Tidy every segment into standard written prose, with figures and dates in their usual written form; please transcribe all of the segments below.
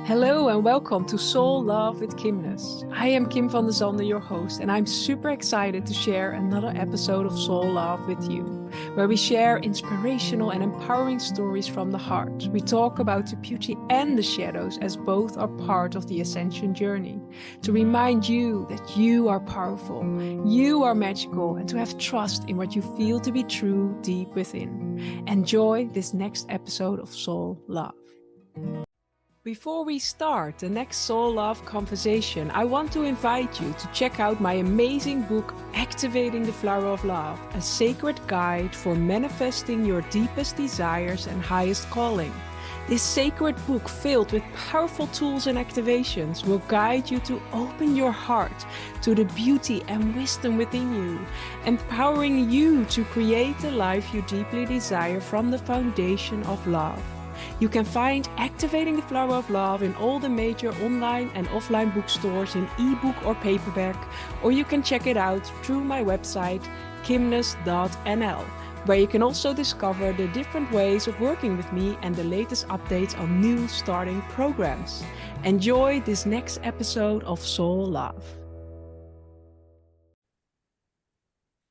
Hello and welcome to Soul Love with Kimness. I am Kim van der Zande, your host, and I'm super excited to share another episode of Soul Love with you, where we share inspirational and empowering stories from the heart. We talk about the beauty and the shadows as both are part of the ascension journey, to remind you that you are powerful, you are magical, and to have trust in what you feel to be true deep within. Enjoy this next episode of Soul Love. Before we start the next Soul Love conversation, I want to invite you to check out my amazing book, Activating the Flower of Love, a sacred guide for manifesting your deepest desires and highest calling. This sacred book, filled with powerful tools and activations, will guide you to open your heart to the beauty and wisdom within you, empowering you to create the life you deeply desire from the foundation of love. You can find Activating the Flower of Love in all the major online and offline bookstores in ebook or paperback, or you can check it out through my website, kimness.nl, where you can also discover the different ways of working with me and the latest updates on new starting programs. Enjoy this next episode of Soul Love.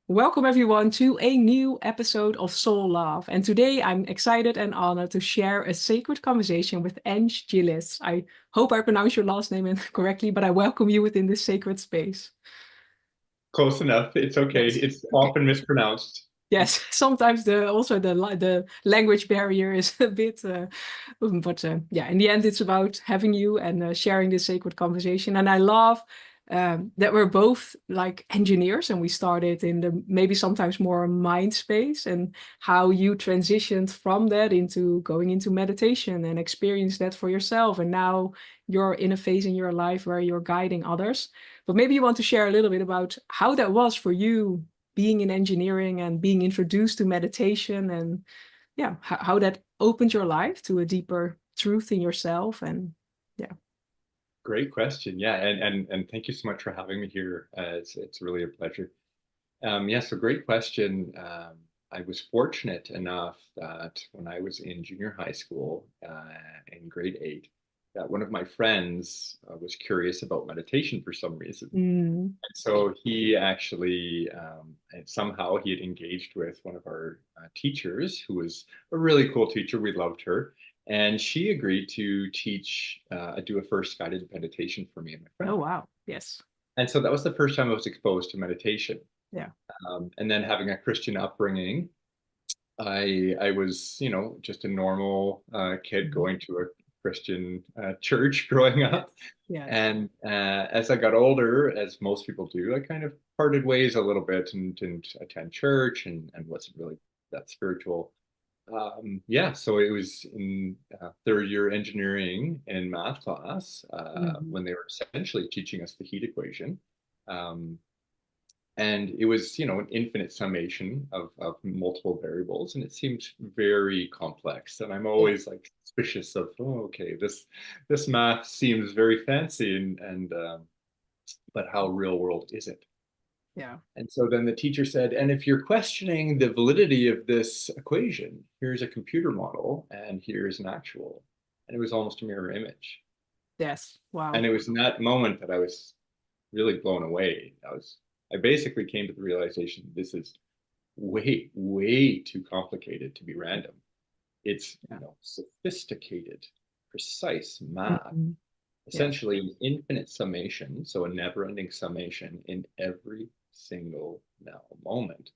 Welcome everyone to a new episode of Soul Love. And today I'm excited and honored to share a sacred conversation with Gillese. I hope I pronounced your last name correctly, but I welcome you within this sacred space. Close enough. It's okay. Yes. It's often mispronounced. Yes, sometimes the language barrier is a bit, but yeah, in the end, it's about having you and sharing this sacred conversation. And I love that we're both like engineers, and we started in the maybe sometimes more mind space, and how you transitioned from that into going into meditation and experience that for yourself. And now you're in a phase in your life where you're guiding others. But maybe you want to share a little bit about how that was for you, being in engineering and being introduced to meditation, and yeah, how that opened your life to a deeper truth in yourself. And yeah. Great question. Yeah, and thank you so much for having me here. It's really a pleasure. Yeah, so great question. I was fortunate enough that when I was in junior high school, in grade 8, that one of my friends was curious about meditation for some reason. And so he actually, and somehow he had engaged with one of our teachers, who was a really cool teacher. We loved her. And she agreed to do a first guided meditation for me and my friend. Oh, wow. Yes. And so that was the first time I was exposed to meditation. Yeah. And then having a Christian upbringing, I was, just a normal kid going to a Christian church growing up. Yeah. And as I got older, as most people do, I kind of parted ways a little bit and didn't attend church and wasn't really that spiritual. So it was in third year engineering and math class when they were essentially teaching us the heat equation. And it was, an infinite summation of multiple variables, and it seemed very complex. And I'm always like suspicious of, okay, this math seems very fancy, but how real world is it? Yeah. And so then the teacher said, and if you're questioning the validity of this equation, here's a computer model and here's an actual. And it was almost a mirror image. Yes. Wow. And it was in that moment that I was really blown away. I basically came to the realization this is way, way too complicated to be random. It's sophisticated, precise math, essentially an infinite summation, so a never-ending summation in every single now moment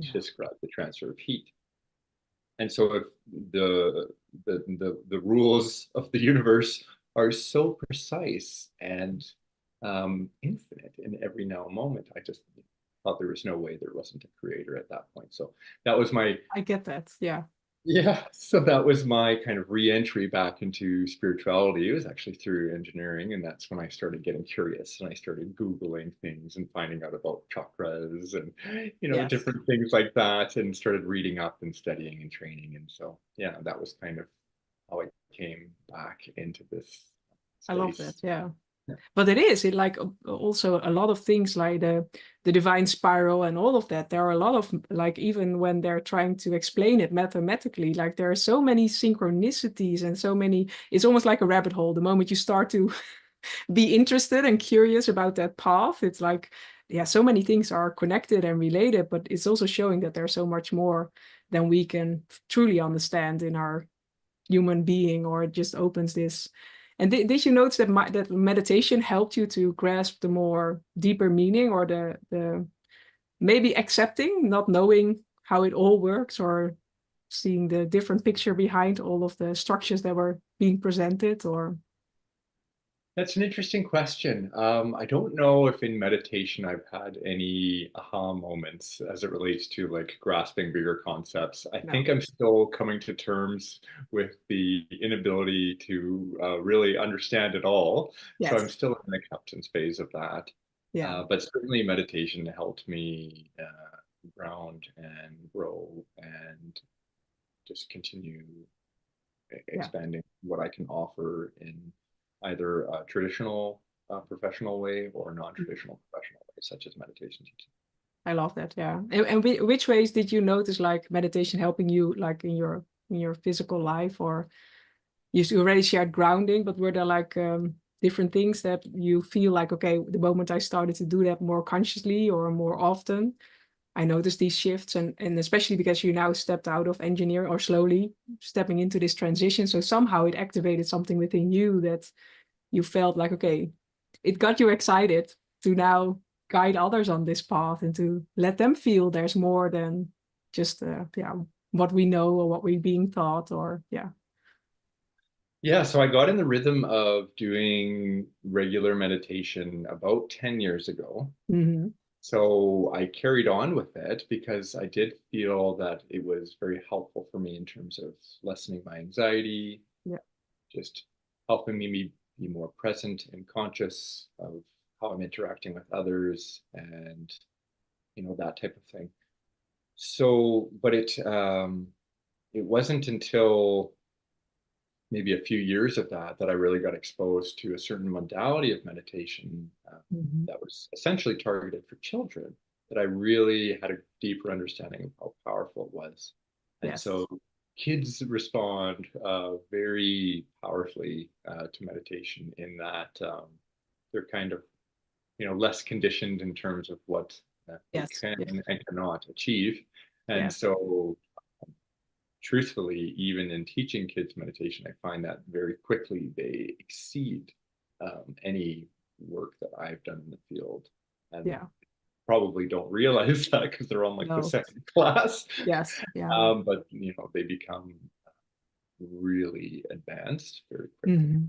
to describe the transfer of heat. And so if the rules of the universe are so precise and infinite in every now moment, I just thought there was no way there wasn't a creator at that point. So that was I get that. Yeah. Yeah, so that was my kind of re-entry back into spirituality. It was actually through engineering, and that's when I started getting curious and I started Googling things and finding out about chakras and, different things like that, and started reading up and studying and training. And so, yeah, that was kind of how I came back into this space. I love that. Yeah. But it is it like also a lot of things like the divine spiral and all of that. There are a lot of like, even when they're trying to explain it mathematically, like there are so many synchronicities and so many, it's almost like a rabbit hole. The moment you start to be interested and curious about that path, it's like, yeah, so many things are connected and related, but it's also showing that there's so much more than we can truly understand in our human being, or it just opens this. And did you notice that that meditation helped you to grasp the more deeper meaning, or the maybe accepting, not knowing how it all works, or seeing the different picture behind all of the structures that were being presented? Or That's an interesting question. I don't know if in meditation I've had any aha moments as it relates to like grasping bigger concepts. I no? think I'm still coming to terms with the inability to really understand it all. So I'm Yes. still in the acceptance phase of that. Yeah. But certainly meditation helped me ground and grow and just continue Yeah. expanding what I can offer in either a traditional professional way or a non-traditional professional way, such as meditation teaching. I love that. Yeah. And which ways did you notice like meditation helping you, like in your physical life? Or you already shared grounding, but were there like different things that you feel like, okay, the moment I started to do that more consciously or more often, I noticed these shifts, and especially because you now stepped out of engineer, or slowly stepping into this transition. So somehow it activated something within you that you felt like, okay, it got you excited to now guide others on this path and to let them feel there's more than just yeah, what we know or what we're being taught, or yeah. Yeah, so I got in the rhythm of doing regular meditation about 10 years ago. Hmm. So I carried on with it because I did feel that it was very helpful for me in terms of lessening my anxiety, Yeah. just helping me be more present and conscious of how I'm interacting with others and that type of thing. So, but it wasn't until maybe a few years of that I really got exposed to a certain modality of meditation Hmm. that was essentially targeted for children, that I really had a deeper understanding of how powerful it was. And Yes. so kids respond very powerfully to meditation in that they're kind of less conditioned in terms of what they Yes. can Yes. and cannot achieve. And Yes. so truthfully, even in teaching kids meditation, I find that very quickly they exceed any work that I've done in the field, and Yeah. probably don't realize that because they're on like the No. second class. Yes. Yeah. But they become really advanced very quickly. Hmm.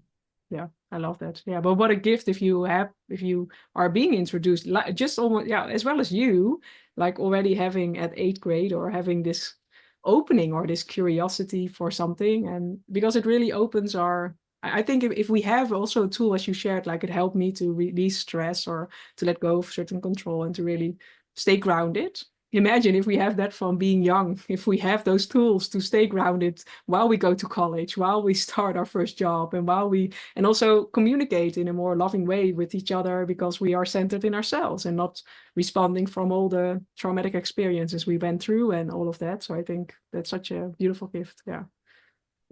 Yeah, I love that. Yeah, but what a gift if you are being introduced, like just almost, yeah, as well as you, like already having at eighth grade, or having this opening or this curiosity for something. And because it really opens our, I think if we have also a tool, as you shared, like it helped me to release stress or to let go of certain control and to really stay grounded. Imagine if we have that from being young, if we have those tools to stay grounded while we go to college, while we start our first job, and while we, and also communicate in a more loving way with each other, because we are centered in ourselves and not responding from all the traumatic experiences we went through and all of that. So I think that's such a beautiful gift. Yeah.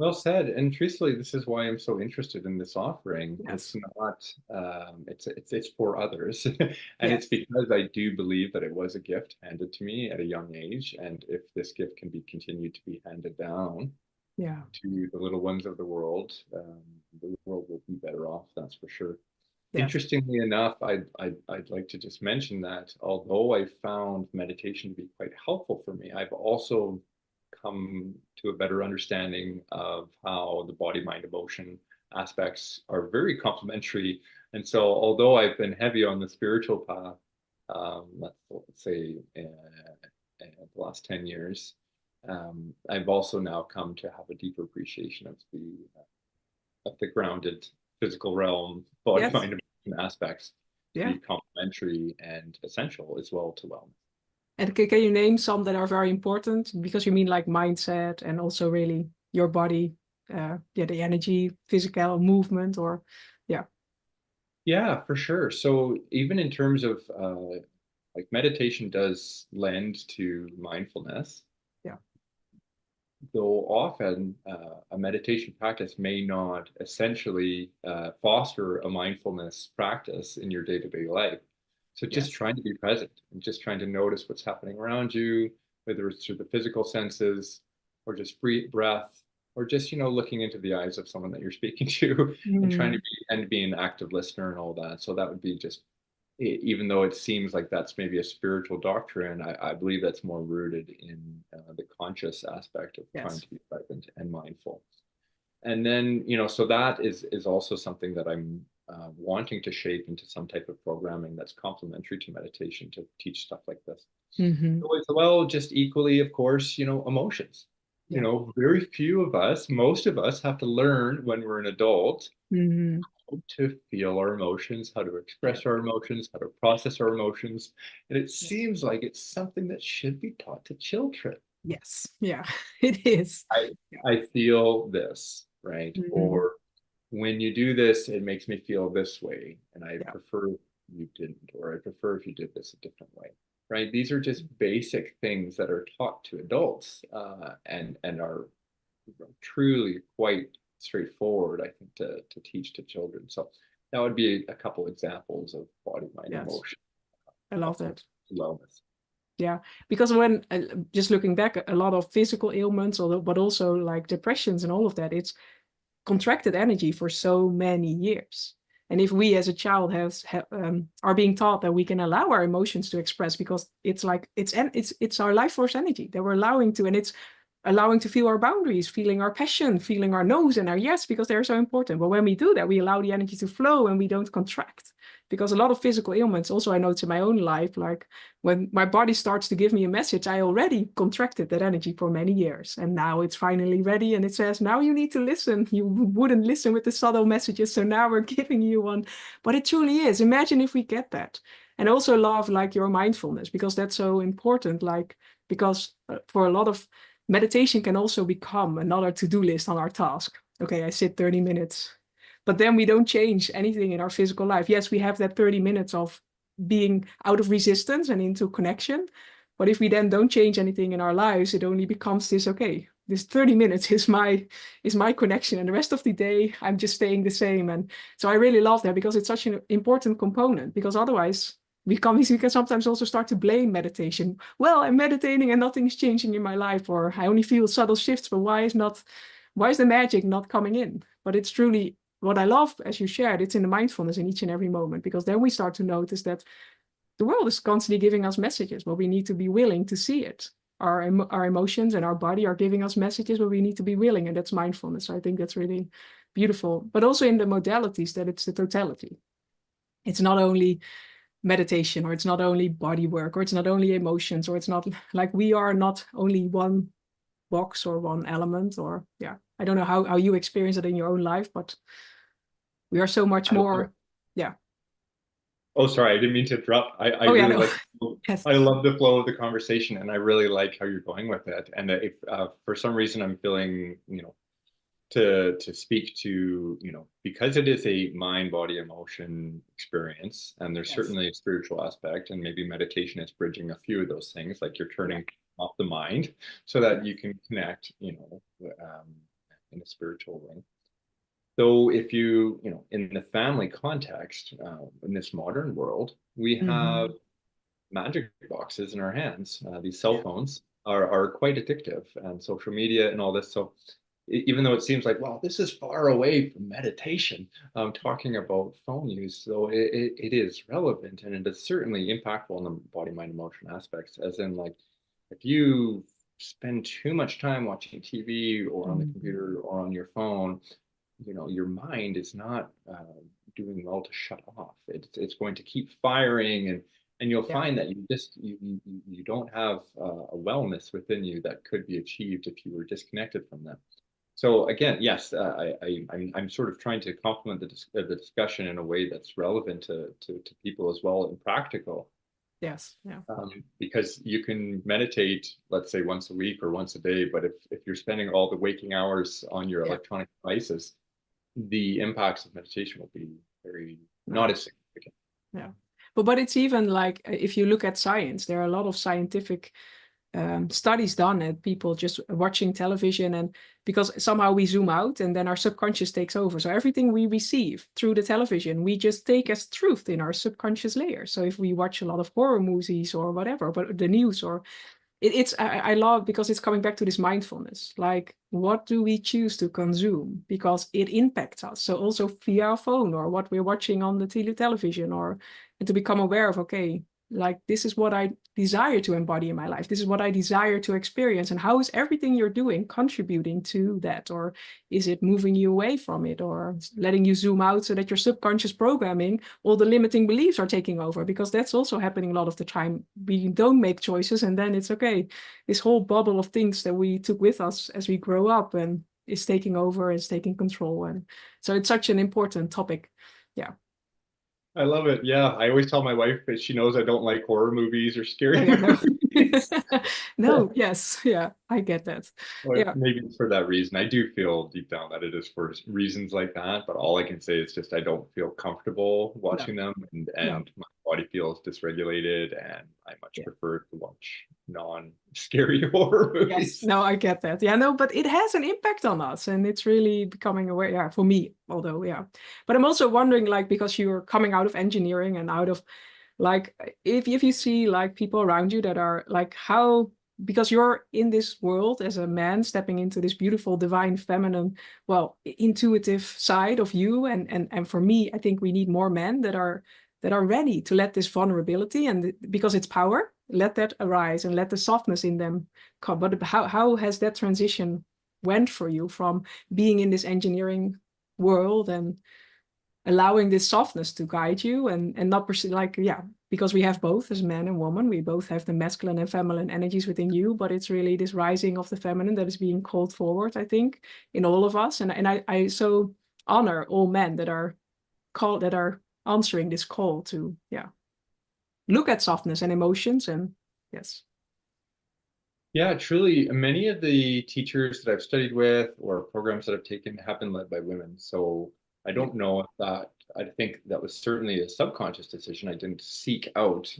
Well said. And truthfully, this is why I'm so interested in this offering. It's Yes. not, it's for others, and Yes. it's because I do believe that it was a gift handed to me at a young age, and if this gift can be continued to be handed down Yeah. to the little ones of the world will be better off. That's for sure. Yes. Interestingly enough, I'd like to just mention that although I found meditation to be quite helpful for me, I've also come to a better understanding of how the body, mind, emotion aspects are very complementary. And so, although I've been heavy on the spiritual path, let's say the last 10 years, I've also now come to have a deeper appreciation of the grounded physical realm, body, Yes. mind, emotion aspects to Yeah. be complementary and essential as well to wellness. And can you name some that are very important? Because you mean like mindset and also really your body, yeah, the energy, physical movement, or yeah. Yeah, for sure. So even in terms of like meditation does lend to mindfulness, Yeah. though often a meditation practice may not essentially foster a mindfulness practice in your day-to-day life. So just Yes. trying to be present and just trying to notice what's happening around you, whether it's through the physical senses or just breath, or just, looking into the eyes of someone that you're speaking to and trying to Mm. be an active listener and all that. So that would be just even though it seems like that's maybe a spiritual doctrine, I believe that's more rooted in the conscious aspect of trying Yes. to be present and mindful. And then, so that is also something that I'm wanting to shape into some type of programming that's complementary to meditation to teach stuff like this. Hmm. So as well, just equally, of course, emotions. Yeah. Very few of us, most of us have to learn when we're an adult Hmm. to feel our emotions, how to Yeah. express our emotions, how to process our emotions. And it Yeah. seems like it's something that should be taught to children. Yes. Yeah. It is. I Yeah. I feel this, right? Hmm. Or when you do this, it makes me feel this way, and I Yeah. prefer you didn't, or I prefer if you did this a different way, right? These are just basic things that are taught to adults, and are truly quite straightforward, I think, to teach to children. So that would be a couple examples of body, mind, Yes. emotion I love also that. wellness. Yeah, because when just looking back, a lot of physical ailments, although, but also like depressions and all of that, it's contracted energy for so many years. And if we as a child are being taught that we can allow our emotions to express because it's like it's our life force energy that we're allowing to, and it's allowing to feel our boundaries, feeling our passion, feeling our no's and our yes, because they're so important. But when we do that, we allow the energy to flow and we don't contract. Because a lot of physical ailments, also I notice in my own life, like when my body starts to give me a message, I already contracted that energy for many years. And now it's finally ready and it says, now you need to listen. You wouldn't listen with the subtle messages. So now we're giving you one. But it truly is. Imagine if we get that. And I also love like your mindfulness because that's so important. Like, because for a lot of meditation can also become another to-do list on our task. Okay, I sit 30 minutes, but then we don't change anything in our physical life. Yes, we have that 30 minutes of being out of resistance and into connection. But if we then don't change anything in our lives, it only becomes this, okay, this 30 minutes is my connection. And the rest of the day, I'm just staying the same. And so I really love that because it's such an important component, because otherwise we can sometimes also start to blame meditation. Well, I'm meditating and nothing's changing in my life, or I only feel subtle shifts, but why is the magic not coming in? But it's truly what I love, as you shared, it's in the mindfulness in each and every moment, because then we start to notice that the world is constantly giving us messages, but we need to be willing to see it. Our emotions and our body are giving us messages, but we need to be willing, and that's mindfulness. So I think that's really beautiful. But also in the modalities, that it's the totality. It's not only meditation, or it's not only body work, or it's not only emotions, or it's not like we are not only one box or one element, or yeah, I don't know how you experience it in your own life, but we are so much I love it. more. Yeah. Oh, sorry, I didn't mean to interrupt. I Oh yeah, really no. like, Yes. I love the flow of the conversation, and I really like how you're going with it. And if for some reason I'm feeling, to speak to, because it is a mind, body, emotion experience, and there's Yes. certainly a spiritual aspect, and maybe meditation is bridging a few of those things, like you're Yeah. turning off the mind so that Yes. you can connect, in a spiritual way. So if in the family context, in this modern world, we have Hmm. magic boxes in our hands. These cell Yeah. phones are quite addictive, and social media and all this. So even though it seems like, well, this is far away from meditation, talking about phone use, so it is relevant, and it is certainly impactful on the body, mind, emotion aspects, as in like if you spend too much time watching TV or on the Mhm. computer or on your phone, your mind is not doing well to shut off. It's going to keep firing, and you'll Yeah. find that you don't have a wellness within you that could be achieved if you were disconnected from them. So again, yes, I'm sort of trying to complement the discussion in a way that's relevant to people as well and practical. Yes. Yeah. Because you can meditate, let's say once a week or once a day, but if you're spending all the waking hours on your Yeah. electronic devices, the impacts of meditation will be very not as significant. Yeah. But it's even like, if you look at science, there are a lot of scientific studies done at people just watching television, and because somehow we zoom out and then our subconscious takes over. So everything we receive through the television, we just take as truth in our subconscious layer. So if we watch a lot of horror movies or whatever, but the news or I love, because it's coming back to this mindfulness, like what do we choose to consume, because it impacts us. So also via our phone or what we're watching on the television, or and to become aware of, okay, like this is what I desire to embody in my life, this is what I desire to experience, and how is everything you're doing contributing to that, or is it moving you away from it, or letting you zoom out so that your subconscious programming, all the limiting beliefs are taking over, because that's also happening a lot of the time. We don't make choices, and then it's okay, this whole bubble of things that we took with us as we grow up and is taking over, is taking control. And so it's such an important topic. Yeah. I love it. Yeah, I always tell my wife that she knows I don't like horror movies or scary Oh yeah, no. movies. No, yes, yeah, I get that. Well, Yeah, maybe it's for that reason. I do feel deep down that it is for reasons like that, but all I can say is just I don't feel comfortable no, watching them, no, and my body feels dysregulated, and I much yeah. prefer to watch non-scary horror Yes, movies. no, I get that. Yeah, no, but it has an impact on us, and it's really becoming aware. Yeah, for me, although, yeah. But I'm also wondering, like, because you're coming out of engineering and out of, like, if you see like people around you that are like, how, because you're in this world as a man stepping into this beautiful divine feminine, well, intuitive side of you, and for me, I think we need more men that are ready to let this vulnerability, and because it's power, let that arise and let the softness in them come. But how has that transition went for you from being in this engineering world and allowing this softness to guide you, and not like, yeah, because we have both as man and woman, we both have the masculine and feminine energies within you, but it's really this rising of the feminine that is being called forward, I think, in all of us. And I so honor all men that are called, that are answering this call to, yeah, look at softness and emotions. And yes. Yeah, truly, many of the teachers that I've studied with or programs that I've taken have been led by women. So I Yeah. don't know if that, I think that was certainly a subconscious decision. I didn't seek out,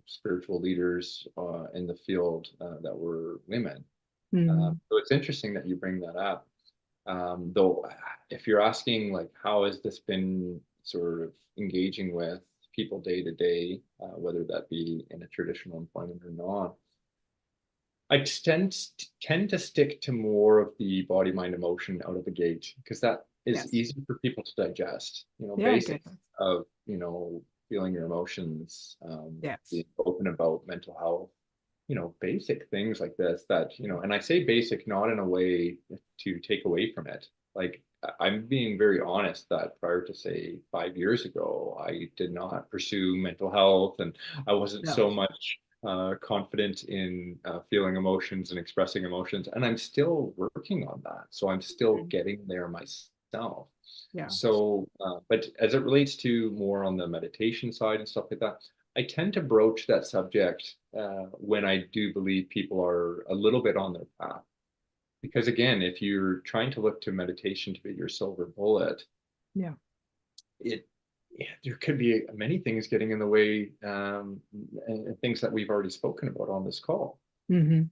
spiritual leaders in the field that were women. Mm. So it's interesting that you bring that up. Though, if you're asking, like, how has this been sort of engaging with people day to day, whether that be in a traditional employment or not, I tend to stick to more of the body, mind, emotion out of the gate because that is Yes. easy for people to digest. Yeah, I get Basics that. of, feeling your emotions, Yes. being open about mental health, basic things like this that, and I say basic not in a way to take away from it. Like, I'm being very honest that prior to, say, 5 years ago, I did not pursue mental health, and I wasn't No. so much confident in feeling emotions and expressing emotions. And I'm still working on that. So I'm still Mm. getting there myself. Yeah. So, but as it relates to more on the meditation side and stuff like that, I tend to broach that subject when I do believe people are a little bit on their path. Because again, if you're trying to look to meditation to be your silver bullet, Yeah. it yeah, there could be many things getting in the way, and things that we've already spoken about on this call. Mm-hmm.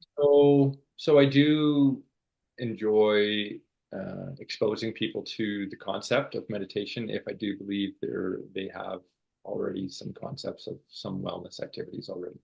So I do enjoy exposing people to the concept of meditation if I do believe they have already some concepts of some wellness activities already.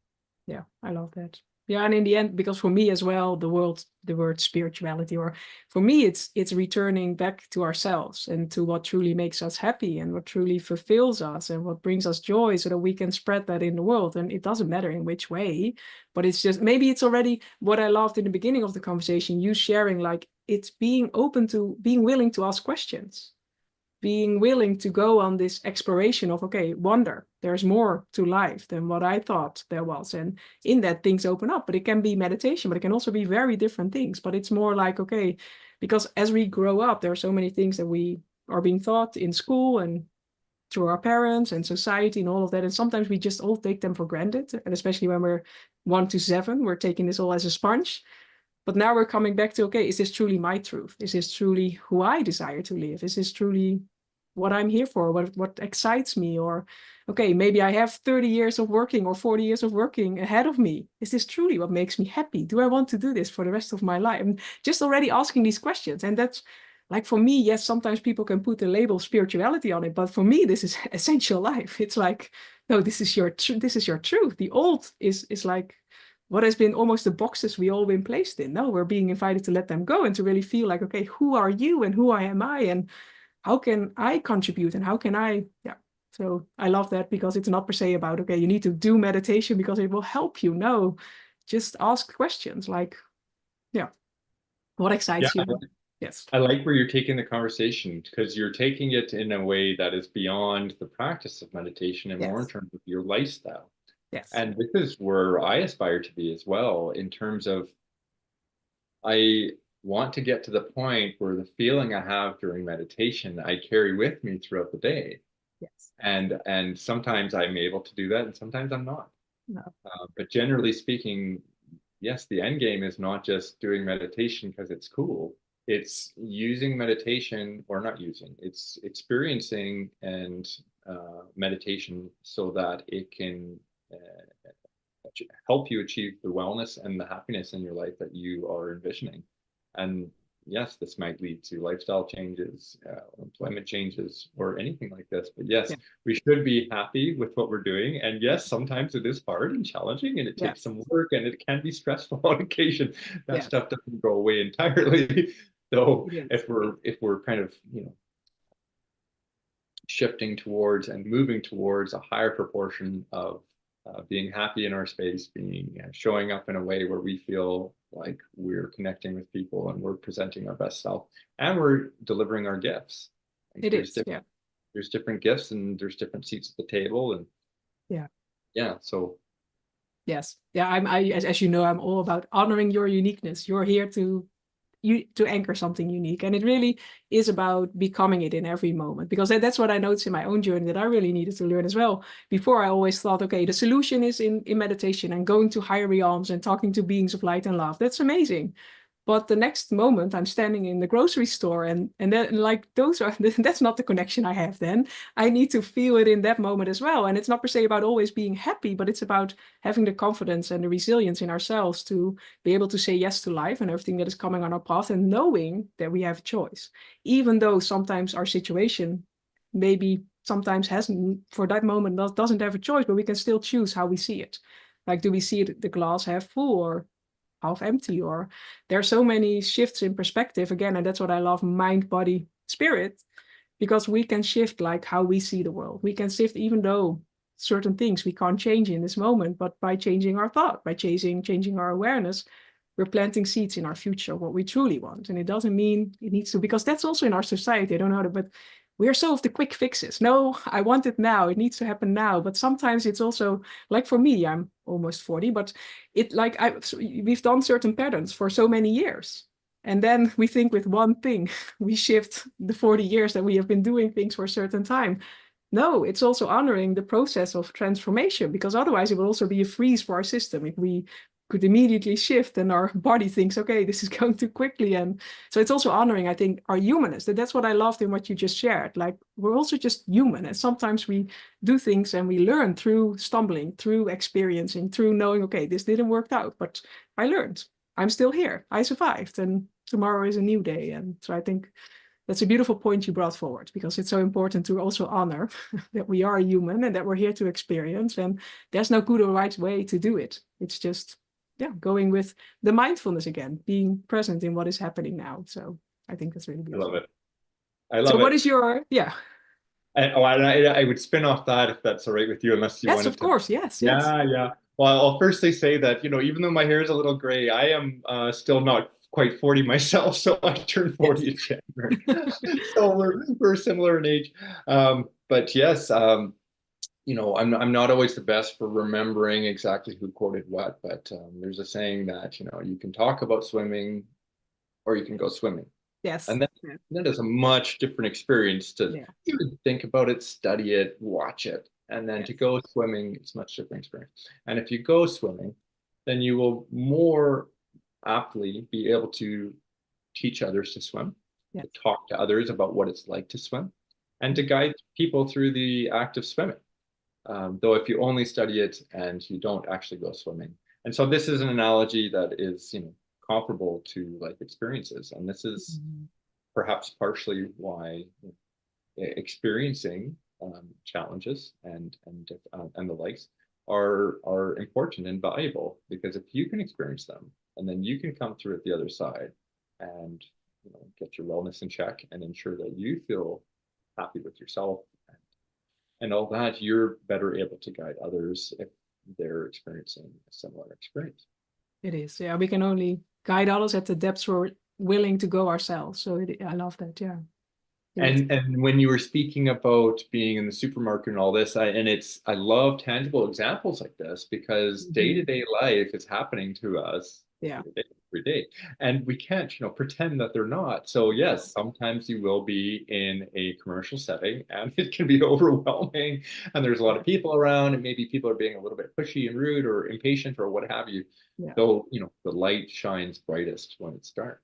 Yeah, I love that. Yeah, and in the end, because for me as well, the word spirituality, or for me, it's returning back to ourselves and to what truly makes us happy and what truly fulfills us and what brings us joy, so that we can spread that in the world. And it doesn't matter in which way, but it's just, maybe it's already what I loved in the beginning of the conversation, you sharing, like, it's being open to, being willing to ask questions, being willing to go on this exploration of, okay, wonder, there's more to life than what I thought there was. And in that, things open up, but it can be meditation, but it can also be very different things. But it's more like, okay, because as we grow up, there are so many things that we are being taught in school and through our parents and society and all of that. And sometimes we just all take them for granted. And especially when we're 1 to 7, we're taking this all as a sponge. But now we're coming back to, okay, is this truly my truth? Is this truly who I desire to live? Is this truly what I'm here for, what excites me, or okay, maybe I have 30 years of working or 40 years of working ahead of me. Is this truly what makes me happy? Do I want to do this for the rest of my life? I'm just already asking these questions. And that's like, for me, yes, sometimes people can put the label spirituality on it, but for me, this is essential life. It's like, no, this is your truth. The old is like what has been almost the boxes we all been placed in. No, we're being invited to let them go and to really feel like, okay, who are you and who am I, and how can I contribute, and how can I, yeah. So I love that, because it's not per se about, okay, you need to do meditation because it will help you. No, just ask questions like, yeah, what Yeah, excites you? Yes. I like where you're taking the conversation because you're taking it in a way that is beyond the practice of meditation and more in Yes. terms of your lifestyle. Yes. And this is where I aspire to be as well, in terms of I want to get to the point where the feeling I have during meditation, I carry with me throughout the day. Yes. And sometimes I'm able to do that, and sometimes I'm not. No. But generally speaking, yes, the end game is not just doing meditation because it's cool. It's using meditation, or not using, it's experiencing and meditation so that it can help you achieve the wellness and the happiness in your life that you are envisioning. And yes, this might lead to lifestyle changes, employment changes, or anything like this. But yes, Yeah. we should be happy with what we're doing. And yes, sometimes it is hard and challenging, and it takes Yes. some work, and it can be stressful on occasion. That Yes. stuff doesn't go away entirely. So It is. if we're kind of shifting towards and moving towards a higher proportion of being happy in our space, being showing up in a way where we feel like we're connecting with people and we're presenting our best self and we're delivering our gifts. Like It is. Yeah. there's different gifts and there's different seats at the table, and Yeah. yeah, so Yes. Yeah. As you know, I'm all about honoring your uniqueness. You're here to anchor something unique, and it really is about becoming it in every moment, because that's what I noticed in my own journey that I really needed to learn as well. Before, I always thought, okay, the solution is in meditation and going to higher realms and talking to beings of light and love. That's amazing. But the next moment I'm standing in the grocery store, and then, like, those are that's not the connection I have. Then I need to feel it in that moment as well. And it's not per se about always being happy, but it's about having the confidence and the resilience in ourselves to be able to say yes to life and everything that is coming on our path, and knowing that we have a choice, even though sometimes our situation maybe sometimes hasn't, for that moment, doesn't have a choice, but we can still choose how we see it. Like, do we see it, the glass half full or half empty? Or there are so many shifts in perspective again, and that's what I love, mind, body, spirit, because we can shift like how we see the world. We can shift, even though certain things we can't change in this moment, but by changing our thought, by changing our awareness, we're planting seeds in our future, what we truly want. And it doesn't mean it needs to, because that's also in our society. I don't know how to, but we're so of the quick fixes. No, I want it now. It needs to happen now. But sometimes it's also like, for me, I'm almost 40, but we've done certain patterns for so many years. And then we think with one thing, we shift the 40 years that we have been doing things for a certain time. No, it's also honoring the process of transformation, because otherwise it will also be a freeze for our system if we could immediately shift and our body thinks, okay, this is going too quickly. And so it's also honoring, I think, our humanness. That's what I loved in what you just shared. Like, we're also just human, and sometimes we do things and we learn through stumbling, through experiencing, through knowing, okay, this didn't work out, but I learned. I'm still here. I survived, and tomorrow is a new day. And so I think that's a beautiful point you brought forward, because it's so important to also honor that we are human and that we're here to experience, and there's no good or right way to do it. It's just, yeah, going with the mindfulness again, being present in what is happening now. So I think that's really I love beautiful. it. I So love what it. is your, yeah. I would spin off that if that's all right with you, unless you Yes, wanted of to. course. Yes, yes. Yeah, yeah. Well, I'll firstly say that, even though my hair is a little gray, I am still not quite 40 myself, so I turned Yes. 40 in January. So we're similar in age. But yes, I'm not always the best for remembering exactly who quoted what, but there's a saying that, you can talk about swimming or you can go swimming. Yes. And that, Yeah. that is a much different experience to Yeah. even think about it, study it, watch it. And then to Yes. go swimming, it's a much different experience. And if you go swimming, then you will more aptly be able to teach others to swim, to Yes. talk to others about what it's like to swim. and to guide people through the act of swimming. Though if you only study it and you don't actually go swimming. And so this is an analogy that is, comparable to life experiences. And this is perhaps partially why experiencing challenges and the likes are important and valuable, because if you can experience them and then you can come through at the other side and get your wellness in check and ensure that you feel happy with yourself and all that, you're better able to guide others if they're experiencing a similar experience. It is, yeah. We can only guide others at the depths we're willing to go ourselves. So I love that, yeah. And when you were speaking about being in the supermarket and all this, I love tangible examples like this, because day-to-day life is happening to us every day. And we can't, pretend that they're not. So yes, sometimes you will be in a commercial setting and it can be overwhelming and there's a lot of people around and maybe people are being a little bit pushy and rude or impatient or what have you. Though, the light shines brightest when it's dark.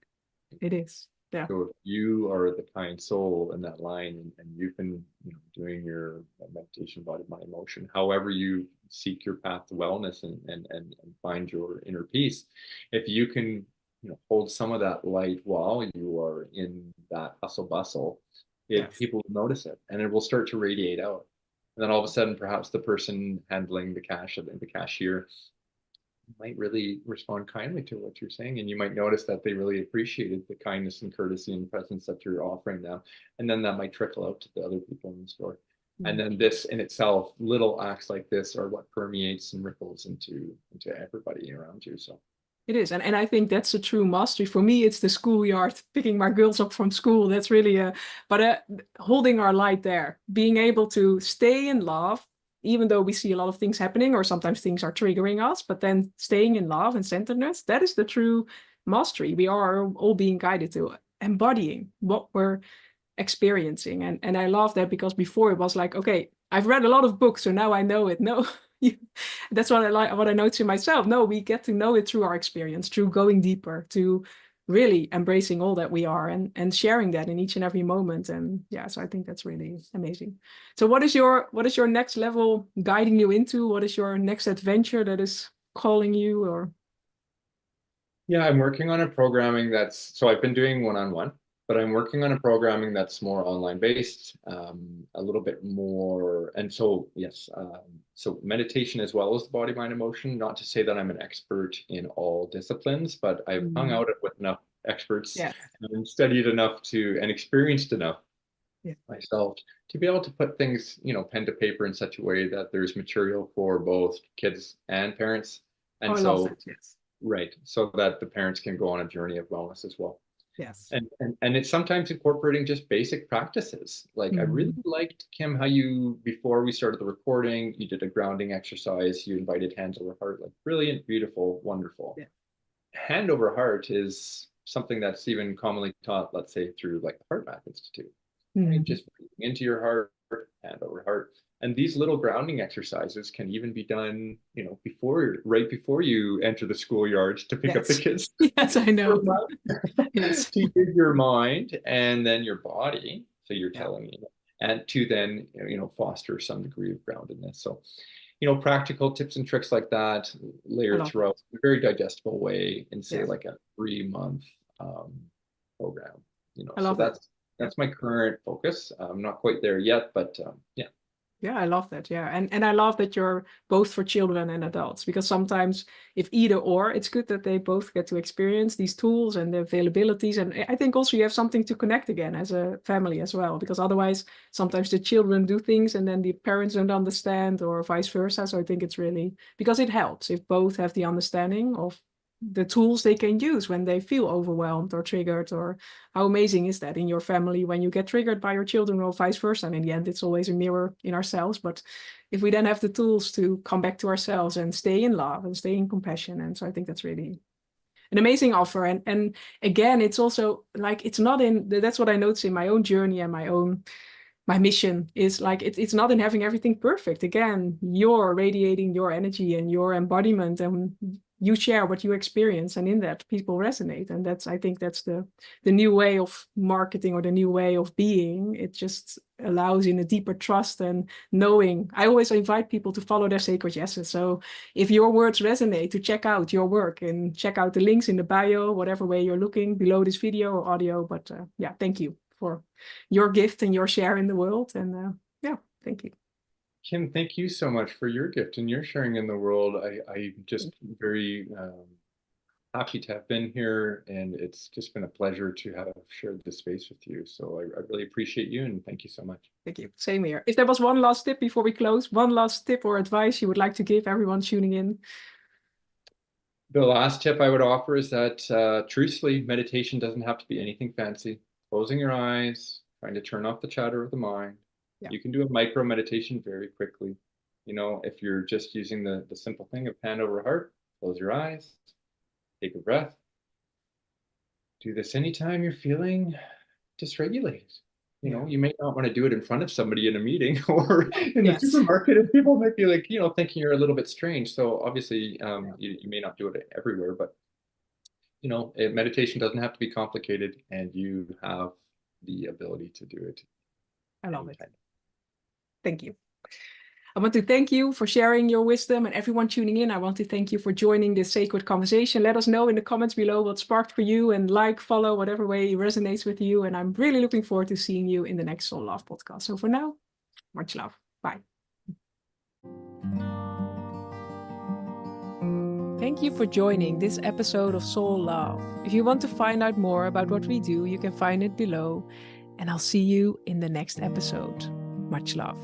It is. Yeah. So if you are the kind soul in that line and you've been doing your meditation, body, mind, emotion, however you seek your path to wellness and find your inner peace, if you can hold some of that light while you are in that hustle bustle, people will notice it and it will start to radiate out. And then all of a sudden, perhaps the person handling the cash, the cashier, might really respond kindly to what you're saying, and you might notice that they really appreciated the kindness and courtesy and presence that you're offering them, and then that might trickle out to the other people in the store. And then this in itself, little acts like this are what permeates and ripples into everybody around you. So it is, and I think that's a true mastery. For me, it's the schoolyard, picking my girls up from school. That's really holding our light there, being able to stay in love, even though we see a lot of things happening or sometimes things are triggering us, but then staying in love and centeredness, that is the true mastery. We are all being guided to embodying what we're experiencing. And I love that, because before it was like, okay, I've read a lot of books, so now I know it. No, that's what I like, what I know to myself. No, we get to know it through our experience, through going deeper, to really embracing all that we are and sharing that in each and every moment. And yeah, so I think that's really amazing. So what is your next level guiding you into? What is your next adventure that is calling you? Or yeah, I'm working on a programming so I've been doing one-on-one, but I'm working on a programming that's more online based, a little bit more. And so, yes, so meditation as well as the body, mind, emotion, not to say that I'm an expert in all disciplines, but I've hung out with enough experts and studied enough and experienced enough myself to be able to put things, pen to paper in such a way that there's material for both kids and parents. And I love that, yes. Right. So that the parents can go on a journey of wellness as well. Yes. And it's sometimes incorporating just basic practices. Like I really liked, Kim, how before we started the recording, you did a grounding exercise, you invited hands over heart, like brilliant, beautiful, wonderful. Yeah. Hand over heart is something that's even commonly taught, let's say, through like the Heart Math Institute. Right? Just breathing into your heart, hand over heart. And these little grounding exercises can even be done, right before you enter the schoolyard to pick up the kids. Yes, I know. Yes. To use your mind and then your body, so you're telling me, and to then, foster some degree of groundedness. So, practical tips and tricks like that, layered throughout a very digestible way in, say, like a 3-month program. So that's my current focus. I'm not quite there yet, but yeah. Yeah, I love that. Yeah. And I love that you're both for children and adults, because sometimes if either or, it's good that they both get to experience these tools and the availabilities. And I think also you have something to connect again as a family as well, because otherwise sometimes the children do things and then the parents don't understand, or vice versa. So I think it's really, because it helps if both have the understanding of the tools they can use when they feel overwhelmed or triggered. Or how amazing is that in your family when you get triggered by your children, or vice versa? And in the end, it's always a mirror in ourselves. But if we then have the tools to come back to ourselves and stay in love and stay in compassion. And so I think that's really an amazing offer. And again, it's also like, it's not in, that's what I notice in my own journey and my mission is like, it's not in having everything perfect. Again, you're radiating your energy and your embodiment, and you share what you experience, and in that people resonate. And I think that's the new way of marketing, or the new way of being. It just allows in a deeper trust and knowing. I always invite people to follow their sacred yeses. So if your words resonate, to check out your work and check out the links in the bio, whatever way you're looking below this video or audio. But yeah, thank you for your gift and your share in the world. And yeah, thank you. Kim, thank you so much for your gift and your sharing in the world. I'm just very happy to have been here, and it's just been a pleasure to have shared this space with you. So I really appreciate you, and thank you so much. Thank you. Same here. If there was one last tip before we close, one last tip or advice you would like to give everyone tuning in? The last tip I would offer is that truthfully, meditation doesn't have to be anything fancy. Closing your eyes, trying to turn off the chatter of the mind. Yeah. You can do a micro meditation very quickly. You know, if you're just using the simple thing of hand over heart, close your eyes, take a breath. Do this anytime you're feeling dysregulated. You know, you may not want to do it in front of somebody in a meeting or in the supermarket, and people might be like, you know, thinking you're a little bit strange. So obviously, you may not do it everywhere, but you know, meditation doesn't have to be complicated, and you have the ability to do it. I love it. Thank you. I want to thank you for sharing your wisdom, and everyone tuning in. I want to thank you for joining this sacred conversation. Let us know in the comments below what sparked for you, and like, follow, whatever way resonates with you. And I'm really looking forward to seeing you in the next Soul Love podcast. So for now, much love. Bye. Thank you for joining this episode of Soul Love. If you want to find out more about what we do, you can find it below. And I'll see you in the next episode. Much love.